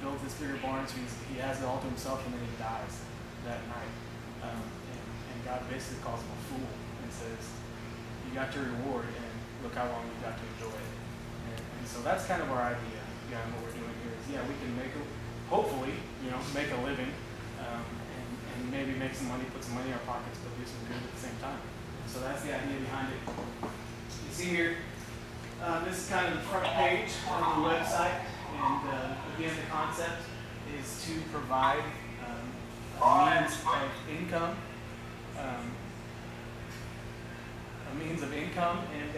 builds this bigger barn, so he has it all to himself, and then he dies that night. And God basically calls him a fool and says, you got your reward, and look how long you got to enjoy it. And so that's kind of our idea behind what we're doing here is, yeah, we can hopefully, make a living, and maybe make some money, put some money in our pockets, but do some good at the same time. So that's the idea behind it. You see here, this is kind of the front page of the website, and again, the concept is to provide a means of income, and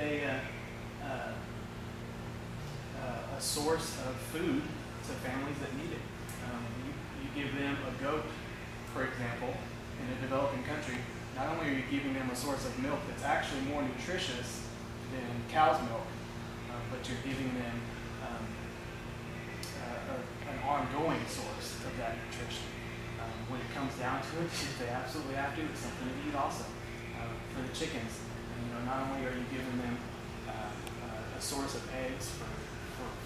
a source of food to families that need it. You give them a goat, for example, in a developing country. Not only are you giving them a source of milk that's actually more nutritious than cow's milk, but you're giving them an ongoing source of that nutrition. When it comes down to it, if they absolutely have to, it's something to eat also. For the chickens, not only are you giving them a source of eggs for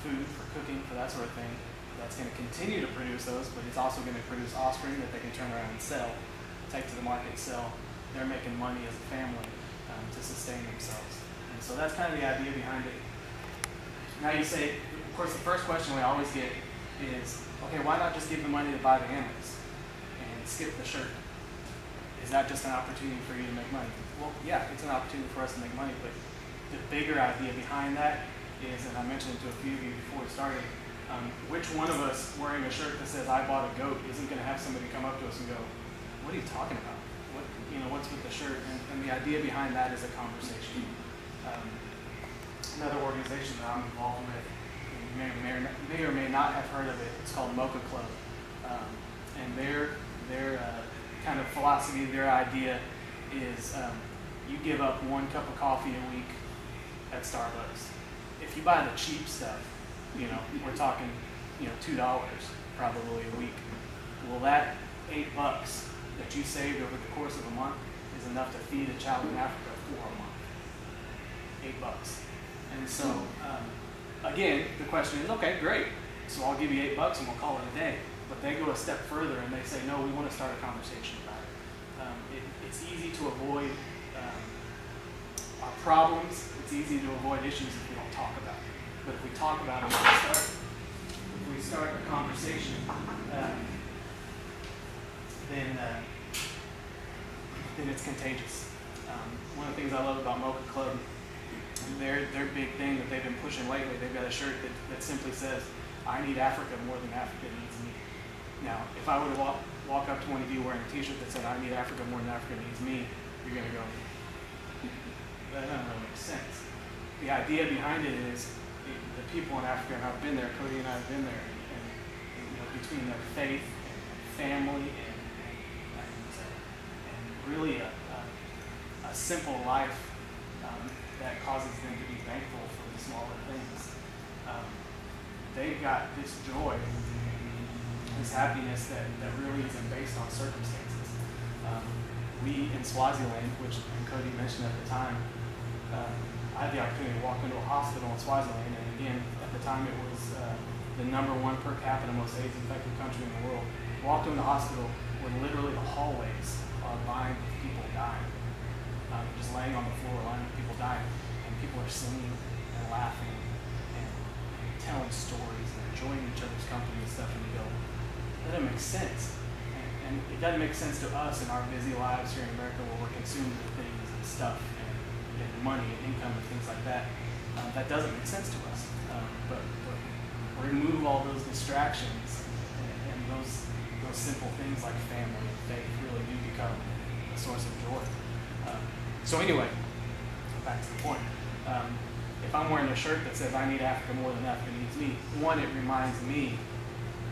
food, for cooking, for that sort of thing, that's going to continue to produce those, but it's also going to produce offspring that they can turn around and sell, take to the market, sell. They're making money as a family to sustain themselves. And so that's kind of the idea behind it. Now you say, of course, the first question we always get is, okay, why not just give the money to buy the animals and skip the shirt? Is that just an opportunity for you to make money? Well, yeah, it's an opportunity for us to make money, but the bigger idea behind that is, and I mentioned it to a few of you before we started, which one of us wearing a shirt that says, I bought a goat, isn't going to have somebody come up to us and go, what are you talking about? What's with the shirt? And the idea behind that is a conversation. Another organization that I'm involved with, you may or may not have heard of it, it's called Mocha Club. And their kind of philosophy, their idea is you give up 1 cup of coffee a week at Starbucks. If you buy the cheap stuff, we're talking, $2 probably a week. Well, that $8 that you saved over the course of a month is enough to feed a child in Africa for a month. $8. And so, again, the question is, okay, great. So I'll give you $8 and we'll call it a day. But they go a step further and they say, no, we want to start a conversation about it. It's easy to avoid our problems. It's easy to avoid issues if we don't talk about it. But if we talk about it, if we start a conversation, then it's contagious. One of the things I love about Mocha Club, their big thing that they've been pushing lately, they've got a shirt that simply says, I need Africa more than Africa needs me. Now, if I were to walk up to one of you wearing a t-shirt that said, I need Africa more than Africa needs me, you're going to go, that doesn't really make sense. The idea behind it is the people in Africa, and I've been there, Cody and I have been there, and between their faith and family and really a simple life that causes them to be thankful for the smaller things. They've got this joy, this happiness that really isn't based on circumstances. We in Swaziland, which Cody mentioned at the time, I had the opportunity to walk into a hospital in Swaziland, and again, at the time it was the #1 per capita most AIDS-infected country in the world. Walked into the hospital where literally the hallways are lined with people dying. Just laying on the floor, lined with people dying, and people are singing and laughing and telling stories and enjoying each other's company and stuff, and you go, that doesn't make sense. And it doesn't make sense to us in our busy lives here in America where we're consumed with things and stuff and money and income and things like that. That doesn't make sense to us. But remove all those distractions and those simple things like family and faith really do become a source of joy. So anyway, back to the point. If I'm wearing a shirt that says I need Africa more than Africa needs me, one, it reminds me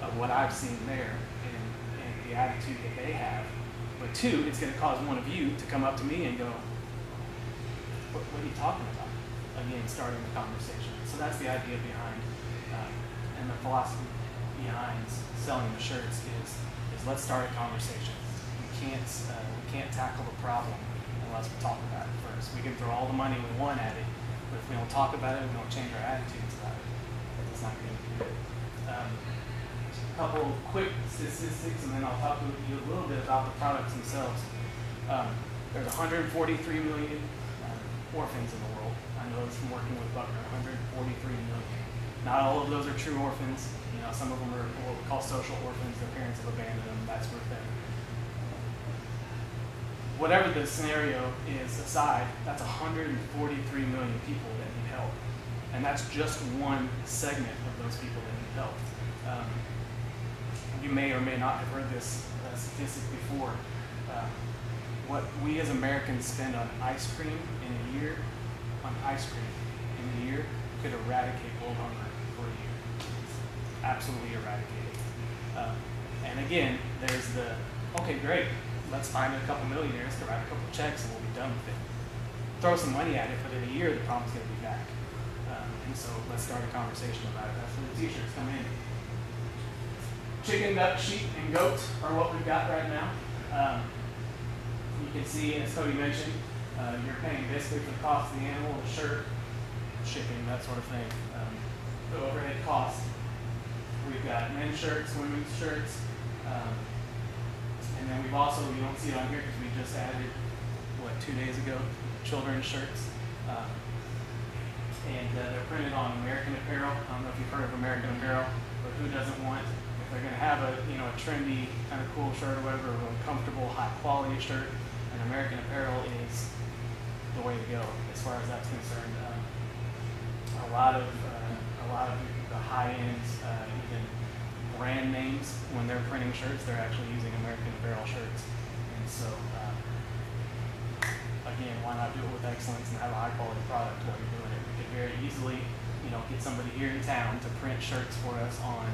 of what I've seen there and the attitude that they have. But two, it's going to cause one of you to come up to me and go, what are you talking about? Again, starting the conversation. So that's the idea behind, and the philosophy behind selling the shirts is let's start a conversation. We can't tackle the problem unless we talk about it first. We can throw all the money we want at it, but if we don't talk about it, we don't change our attitudes about it, it's not going to be good. couple quick statistics, and then I'll talk to you a little bit about the products themselves. There's 143 million orphans in the world. I know this from working with Buckner, 143 million. Not all of those are true orphans. You know, some of them are what we call social orphans. Their parents have abandoned them, that sort of thing. Whatever the scenario is aside, that's 143 million people that need help. And that's just one segment of those people that need help. You may or may not have heard this statistic before. What we as Americans spend on ice cream in a year, could eradicate world hunger for a year. Absolutely eradicate it. And again, there's the, okay, great, let's find a couple millionaires to write a couple checks and we'll be done with it. Throw some money at it, but in a year the problem's going to be back. And so let's start a conversation about it. That's where the t-shirts come in. Chicken, duck, sheep, and goat are what we've got right now. You can see, as Cody mentioned, you're paying basically for the cost of the animal, the shirt, shipping, that sort of thing. The overhead cost. We've got men's shirts, women's shirts, and then we've also, you don't see it on here because we just added, 2 days ago, children's shirts. And they're printed on American Apparel. I don't know if you've heard of American Apparel, but who doesn't want, if they're going to have a trendy, kind of cool shirt or whatever, or a comfortable, high quality shirt, and American Apparel is the way to go as far as that's concerned. A lot of the high-end, even brand names, when they're printing shirts, they're actually using American Apparel shirts. And so, again, why not do it with excellence and have a high-quality product while you're doing it? We could very easily, get somebody here in town to print shirts for us on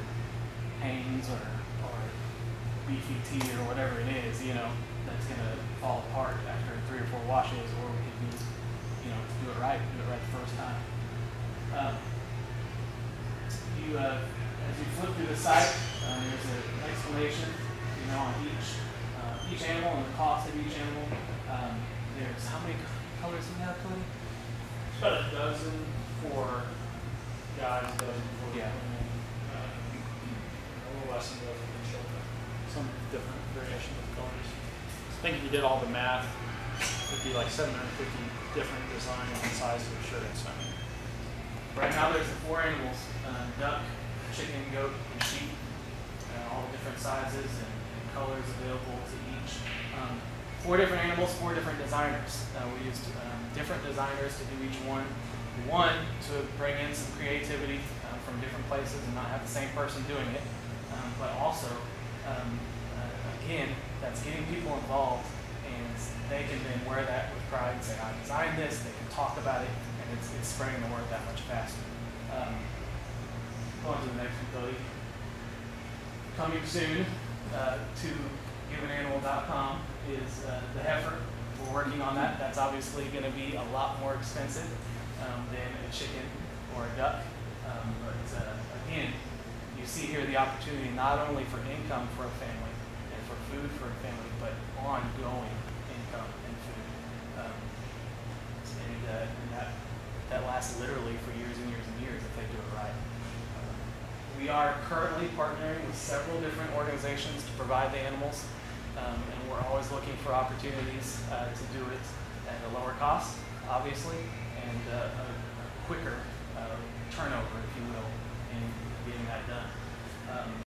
Hanes or Beefy Tea or whatever it is, that's going to fall apart after 3 or 4 washes, or we could use, do it right the first time. As you flip through the site, there's an explanation, on each animal and the cost of each animal. There's how many colors do we have, Cody? About a dozen for guys, a dozen for women, a little less than a dozen for children. Some different variation of colors. I think if you did all the math, it would be like 750 different designs and sizes of shirts. Right now there's the 4 animals, duck, chicken, goat, and sheep, all different sizes and colors available to each. 4 different animals, 4 different designers. We used different designers to do each one. One, to bring in some creativity from different places and not have the same person doing it. But also, again, that's getting people involved, and they can then wear that with pride and say, I designed this, they can talk about it, and it's spreading the word that much faster. Going to the next one, Cody. Coming soon to giveananimal.com is the heifer. We're working on that. That's obviously going to be a lot more expensive than a chicken or a duck. But again, you see here the opportunity not only for income for a family and for food for a family, but ongoing income and food. And that lasts literally for years and years and years if they do it right. We are currently partnering with several different organizations to provide the animals, and we're always looking for opportunities to do it at a lower cost, obviously, and a quicker turnover, if you will, in getting that done.